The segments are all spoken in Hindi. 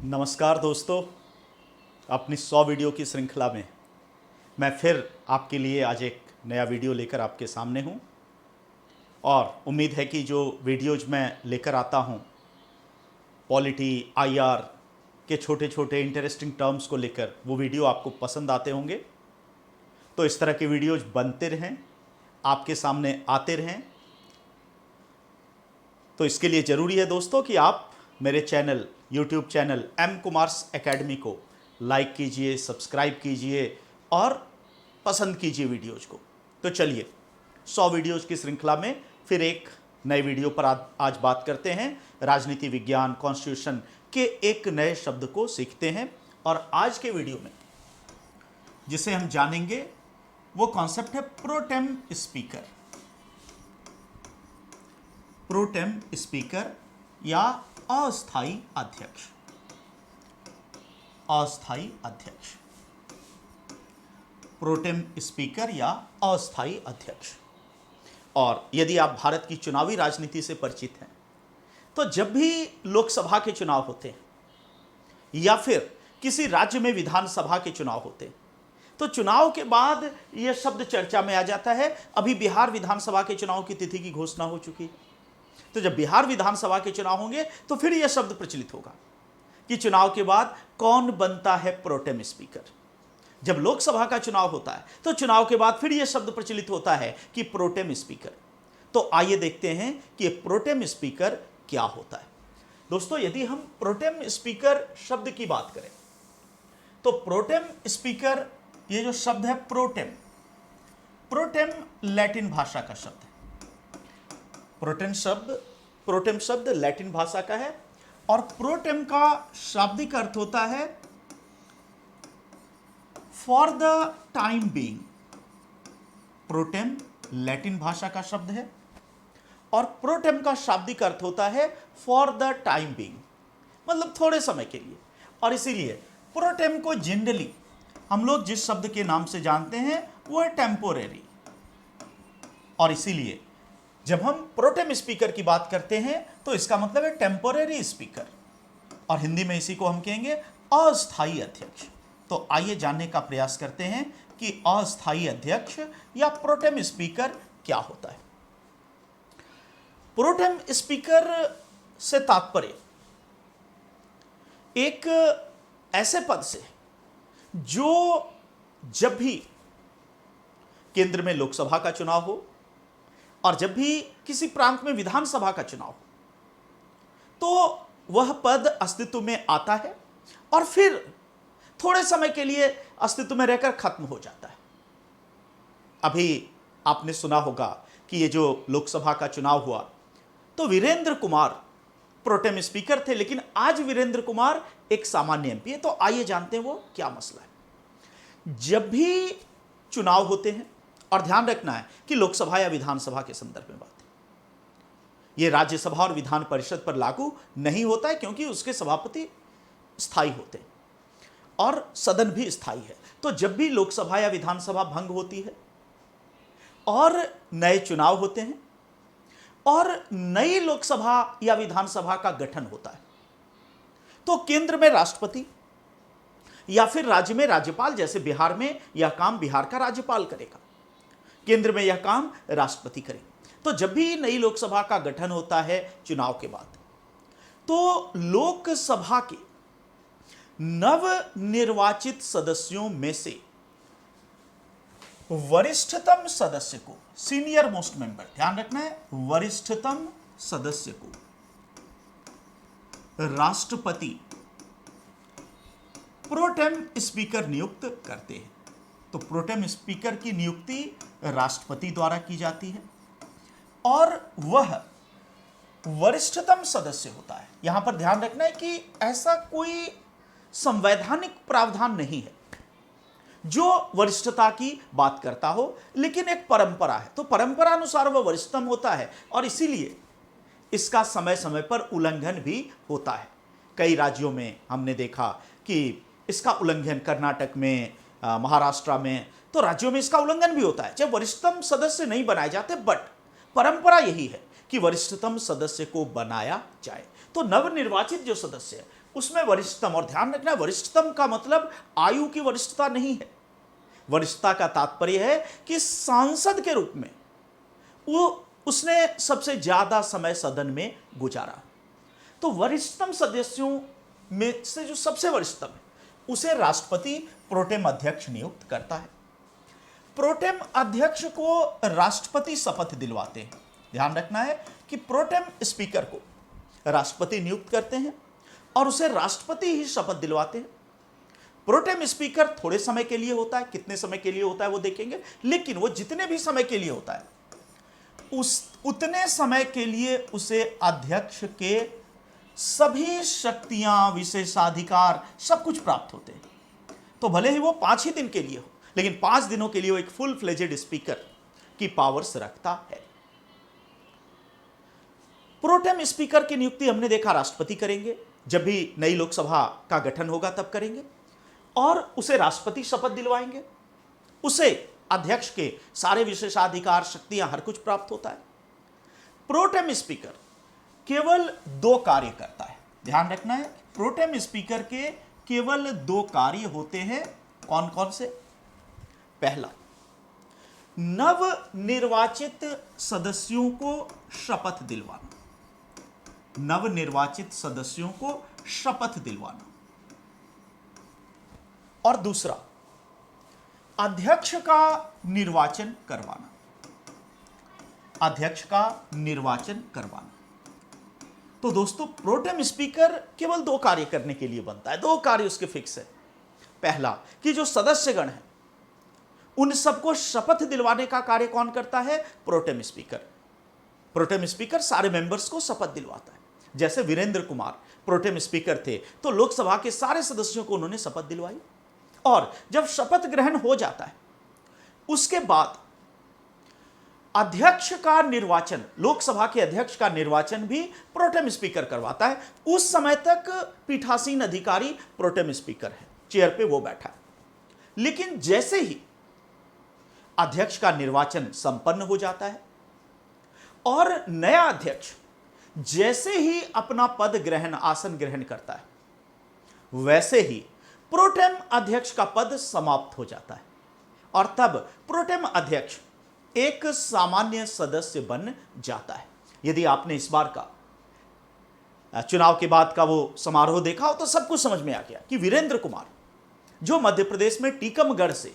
नमस्कार दोस्तों, अपनी 100 वीडियो की श्रृंखला में मैं फिर आपके लिए आज एक नया वीडियो लेकर आपके सामने हूं और उम्मीद है कि जो वीडियोज मैं लेकर आता हूं पॉलिटी आईआर के छोटे छोटे इंटरेस्टिंग टर्म्स को लेकर वो वीडियो आपको पसंद आते होंगे। तो इस तरह के वीडियोज बनते रहें, आपके सामने आते रहें। तो इसके लिए ज़रूरी है दोस्तों कि आप मेरे channel YouTube channel M Kumar's academy को लाइक कीजिए, सब्सक्राइब कीजिए और पसंद कीजिए वीडियोज़ को। तो चलिए 100 वीडियोज़ की श्रृंखला में फिर एक नए वीडियो पर आज बात करते हैं। राजनीति विज्ञान कॉन्स्टिट्यूशन के एक नए शब्द को सीखते हैं और आज के वीडियो में जिसे हम जानेंगे वो कॉन्सेप्ट है प्रोटेम स्पीकर। प्रोटेम स्पीकर या अस्थाई अध्यक्ष। अस्थाई अध्यक्ष, प्रोटेम स्पीकर या अस्थाई अध्यक्ष। और यदि आप भारत की चुनावी राजनीति से परिचित हैं तो जब भी लोकसभा के चुनाव होते हैं या फिर किसी राज्य में विधानसभा के चुनाव होते हैं तो चुनाव के बाद यह शब्द चर्चा में आ जाता है। अभी बिहार विधानसभा के चुनाव की तिथि की घोषणा हो चुकी है, तो जब बिहार विधानसभा के चुनाव होंगे तो फिर यह शब्द प्रचलित होगा कि चुनाव के बाद कौन बनता है प्रोटेम स्पीकर। जब लोकसभा का चुनाव होता है तो चुनाव के बाद फिर यह शब्द प्रचलित होता है कि प्रोटेम स्पीकर। तो आइए देखते हैं कि प्रोटेम स्पीकर क्या होता है। दोस्तों, यदि हम प्रोटेम स्पीकर शब्द की बात करें तो प्रोटेम स्पीकर, ये जो शब्द है प्रोटेम, प्रोटेम लैटिन भाषा का शब्द है। प्रोटेम शब्द लैटिन भाषा का है और प्रोटेम का शाब्दिक अर्थ होता है for the time being. Pro tem Latin भाषा का शब्द है और प्रोटेम का शाब्दिक अर्थ होता है फॉर द टाइम बीइंग, मतलब थोड़े समय के लिए। और इसीलिए प्रोटेम को जनरली हम लोग जिस शब्द के नाम से जानते हैं वो है टेम्पोरेरी। और इसीलिए जब हम प्रोटेम स्पीकर की बात करते हैं तो इसका मतलब है टेम्पोरेरी स्पीकर, और हिंदी में इसी को हम कहेंगे अस्थाई अध्यक्ष। तो आइए जानने का प्रयास करते हैं कि अस्थाई अध्यक्ष या प्रोटेम स्पीकर क्या होता है। प्रोटेम स्पीकर से तात्पर्य एक ऐसे पद से जो जब भी केंद्र में लोकसभा का चुनाव हो और जब भी किसी प्रांत में विधानसभा का चुनाव हो तो वह पद अस्तित्व में आता है और फिर थोड़े समय के लिए अस्तित्व में रहकर खत्म हो जाता है। अभी आपने सुना होगा कि ये जो लोकसभा का चुनाव हुआ तो वीरेंद्र कुमार प्रोटेम स्पीकर थे, लेकिन आज वीरेंद्र कुमार एक सामान्य एमपी है। तो आइए जानते हैं वो क्या मसला है। जब भी चुनाव होते हैं, और ध्यान रखना है कि लोकसभा या विधानसभा के संदर्भ में बात है, यह राज्यसभा और विधान परिषद पर लागू नहीं होता है क्योंकि उसके सभापति स्थायी होते हैं और सदन भी स्थायी है। तो जब भी लोकसभा या विधानसभा भंग होती है और नए चुनाव होते हैं और नई लोकसभा या विधानसभा का गठन होता है तो केंद्र में राष्ट्रपति या फिर राज्य में राज्यपाल, जैसे बिहार में यह काम बिहार का राज्यपाल करेगा, केंद्र में यह काम राष्ट्रपति करेंगे। तो जब भी नई लोकसभा का गठन होता है चुनाव के बाद तो लोकसभा के नव निर्वाचित सदस्यों में से वरिष्ठतम सदस्य को, सीनियर मोस्ट मेंबर, ध्यान रखना है, वरिष्ठतम सदस्य को राष्ट्रपति प्रोटेम स्पीकर नियुक्त करते हैं। तो प्रोटेम स्पीकर की नियुक्ति राष्ट्रपति द्वारा की जाती है और वह वरिष्ठतम सदस्य होता है। यहां पर ध्यान रखना है कि ऐसा कोई संवैधानिक प्रावधान नहीं है जो वरिष्ठता की बात करता हो, लेकिन एक परंपरा है। तो परंपरा अनुसार वह वरिष्ठतम होता है और इसीलिए इसका समय समय पर उल्लंघन भी होता है। कई राज्यों में हमने देखा कि इसका उल्लंघन, कर्नाटक में, महाराष्ट्र में, तो राज्यों में इसका उल्लंघन भी होता है। चाहे वरिष्ठतम सदस्य नहीं बनाए जाते, बट परंपरा यही है कि वरिष्ठतम सदस्य को बनाया जाए। तो नवनिर्वाचित जो सदस्य है उसमें वरिष्ठतम, और ध्यान रखना वरिष्ठतम का मतलब आयु की वरिष्ठता नहीं है। वरिष्ठता का तात्पर्य है कि सांसद के रूप में वो उसने सबसे ज्यादा समय सदन में गुजारा। तो वरिष्ठतम सदस्यों में से जो सबसे वरिष्ठतम है उसे राष्ट्रपति प्रोटेम अध्यक्ष नियुक्त करता है। प्रोटेम अध्यक्ष को राष्ट्रपति शपथ दिलवाते हैं। ध्यान रखना है कि प्रोटेम स्पीकर को राष्ट्रपति नियुक्त करते हैं और उसे राष्ट्रपति ही शपथ दिलवाते हैं। प्रोटेम स्पीकर थोड़े समय के लिए होता है, कितने समय के लिए होता है वो देखेंगे, लेकिन वो जितने भी समय के लिए होता है उतने समय के लिए उसे अध्यक्ष के सभी शक्तियां, विशेषाधिकार सब कुछ प्राप्त होते हैं। तो भले ही वो 5 ही दिन के लिए हो, लेकिन 5 दिनों के लिए वो एक फुल फ्लेजेड स्पीकर की पावर्स रखता है। प्रोटेम स्पीकर की नियुक्ति हमने देखा राष्ट्रपति करेंगे, जब भी नई लोकसभा का गठन होगा तब करेंगे, और उसे राष्ट्रपति शपथ दिलवाएंगे। उसे अध्यक्ष के सारे विशेषाधिकार, शक्तियां, हर कुछ प्राप्त होता है। प्रोटेम स्पीकर केवल 2 कार्य करता है। ध्यान रखना है, प्रोटेम स्पीकर के केवल 2 कार्य होते हैं। कौन कौन से? पहला, नव निर्वाचित सदस्यों को शपथ दिलवाना। नव निर्वाचित सदस्यों को शपथ दिलवाना। और दूसरा, अध्यक्ष का निर्वाचन करवाना। अध्यक्ष का निर्वाचन करवाना। तो दोस्तों, प्रोटेम स्पीकर केवल 2 कार्य करने के लिए बनता है। 2 कार्य उसके फिक्स है। पहला, कि जो सदस्यगण हैं उन सबको शपथ दिलवाने का कार्य कौन करता है? Pro tem speaker. प्रोटेम स्पीकर सारे मेंबर्स को शपथ दिलवाता है। जैसे वीरेंद्र कुमार प्रोटेम स्पीकर थे तो लोकसभा के सारे सदस्यों को उन्होंने शपथ दिलवाई, और जब शपथ ग्रहण हो जाता है उसके बाद अध्यक्ष का निर्वाचन, लोकसभा के अध्यक्ष का निर्वाचन भी प्रोटेम स्पीकर करवाता है। उस समय तक पीठासीन अधिकारी प्रोटेम स्पीकर है, चेयर पे वो बैठा है। लेकिन जैसे ही अध्यक्ष का निर्वाचन संपन्न हो जाता है और नया अध्यक्ष जैसे ही अपना पद ग्रहण, आसन ग्रहण करता है, वैसे ही प्रोटेम अध्यक्ष का पद समाप्त हो जाता है, और तब प्रोटेम अध्यक्ष एक सामान्य सदस्य बन जाता है। यदि आपने इस बार का चुनाव के बाद का वो समारोह देखा हो तो सब कुछ समझ में आ गया कि वीरेंद्र कुमार, जो मध्य प्रदेश में टीकमगढ़ से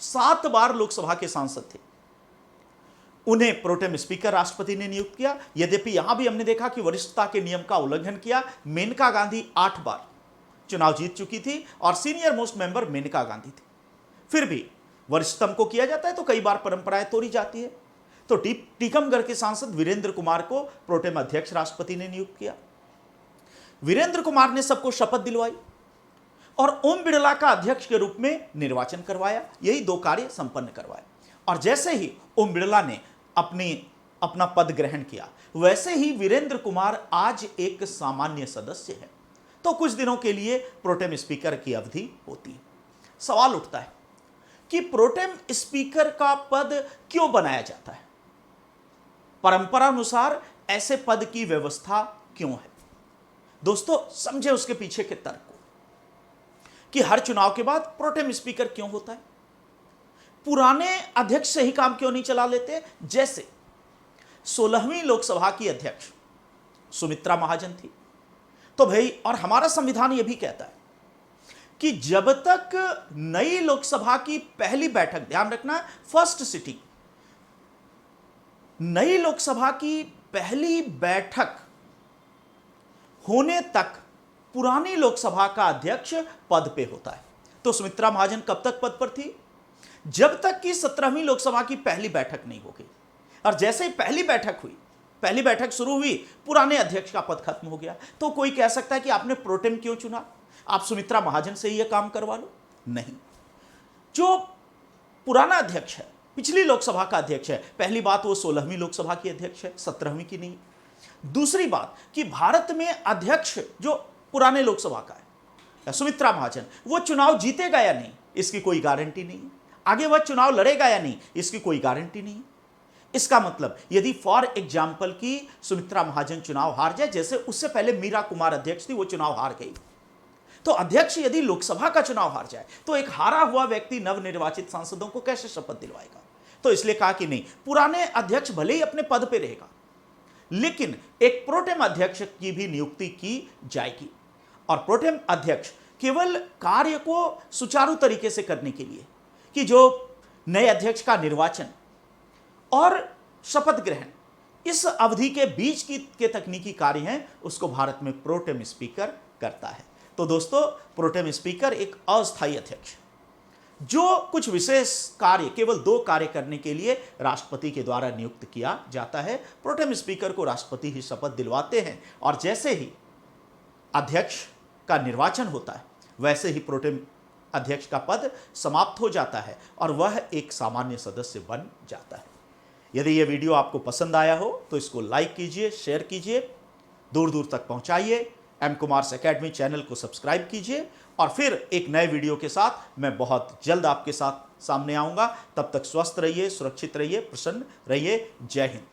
7 बार लोकसभा के सांसद थे, उन्हें प्रोटेम स्पीकर राष्ट्रपति ने नियुक्त किया। यद्यपि यहां भी हमने देखा कि वरिष्ठता के नियम का उल्लंघन किया। मेनका गांधी 8 बार चुनाव जीत चुकी थी और senior most member Maneka Gandhi थी, फिर भी वरिष्ठतम को किया जाता है तो कई बार परंपराएं तोड़ी जाती है। तो टीकमगढ़ के सांसद वीरेंद्र कुमार को प्रोटेम अध्यक्ष राष्ट्रपति ने नियुक्त किया। वीरेंद्र कुमार ने सबको शपथ दिलवाई और ओम बिड़ला का अध्यक्ष के रूप में निर्वाचन करवाया। यही 2 कार्य संपन्न करवाए। और जैसे ही ओम बिड़ला ने अपना पद ग्रहण किया, वैसे ही वीरेंद्र कुमार आज एक सामान्य सदस्य है। तो कुछ दिनों के लिए प्रोटेम स्पीकर की अवधि होती है। सवाल उठता है कि प्रोटेम स्पीकर का पद क्यों बनाया जाता है? परंपरा अनुसार ऐसे पद की व्यवस्था क्यों है? दोस्तों, समझे उसके पीछे के तर्क को कि हर चुनाव के बाद प्रोटेम स्पीकर क्यों होता है। पुराने अध्यक्ष से ही काम क्यों नहीं चला लेते? जैसे 16वीं लोकसभा की अध्यक्ष सुमित्रा महाजन थी। तो भाई, और हमारा संविधान यह भी कहता है कि जब तक नई लोकसभा की पहली बैठक, ध्यान रखना, फर्स्ट सिटिंग, नई लोकसभा की पहली बैठक होने तक पुरानी लोकसभा का अध्यक्ष पद पे होता है। तो सुमित्रा महाजन कब तक पद पर थी? जब तक कि 17वीं लोकसभा की पहली बैठक नहीं हो गई। और जैसे ही पहली बैठक हुई, पहली बैठक शुरू हुई, पुराने अध्यक्ष का पद खत्म हो गया। तो कोई कह सकता है कि आपने प्रोटेम क्यों चुना, आप सुमित्रा महाजन से ही यह काम करवा लो? नहीं, जो पुराना अध्यक्ष है, पिछली लोकसभा का अध्यक्ष है, पहली बात वो 16वीं लोकसभा की अध्यक्ष है, 17वीं की नहीं। दूसरी बात कि भारत में अध्यक्ष जो पुराने लोकसभा का है, सुमित्रा महाजन, वो चुनाव जीतेगा या नहीं इसकी कोई गारंटी नहीं। आगे वह चुनाव लड़ेगा या नहीं इसकी कोई गारंटी नहीं। इसका मतलब यदि फॉर एग्जाम्पल की सुमित्रा महाजन चुनाव हार जाए, जैसे उससे पहले मीरा कुमार अध्यक्ष थी, वो चुनाव हार गई, तो अध्यक्ष यदि लोकसभा का चुनाव हार जाए तो एक हारा हुआ व्यक्ति नवनिर्वाचित सांसदों को कैसे शपथ दिलवाएगा? तो इसलिए कहा कि नहीं, पुराने अध्यक्ष भले ही अपने पद पे रहेगा, लेकिन एक प्रोटेम अध्यक्ष की भी नियुक्ति की जाएगी। और प्रोटेम अध्यक्ष केवल कार्य को सुचारू तरीके से करने के लिए, कि जो नए अध्यक्ष का निर्वाचन और शपथ ग्रहण इस अवधि के बीच के तकनीकी कार्य हैं, उसको भारत में प्रोटेम स्पीकर करता है। तो दोस्तों, प्रोटेम स्पीकर एक अस्थायी अध्यक्ष जो कुछ विशेष कार्य, केवल 2 कार्य करने के लिए राष्ट्रपति के द्वारा नियुक्त किया जाता है। प्रोटेम स्पीकर को राष्ट्रपति ही शपथ दिलवाते हैं और जैसे ही अध्यक्ष का निर्वाचन होता है वैसे ही प्रोटेम अध्यक्ष का पद समाप्त हो जाता है और वह एक सामान्य सदस्य बन जाता है। यदि यह वीडियो आपको पसंद आया हो तो इसको लाइक कीजिए, शेयर कीजिए, दूर दूर तक पहुंचाइए। एम कुमार एकेडमी चैनल को सब्सक्राइब कीजिए और फिर एक नए वीडियो के साथ मैं बहुत जल्द आपके साथ सामने आऊंगा। तब तक स्वस्थ रहिए, सुरक्षित रहिए, प्रसन्न रहिए। जय हिंद।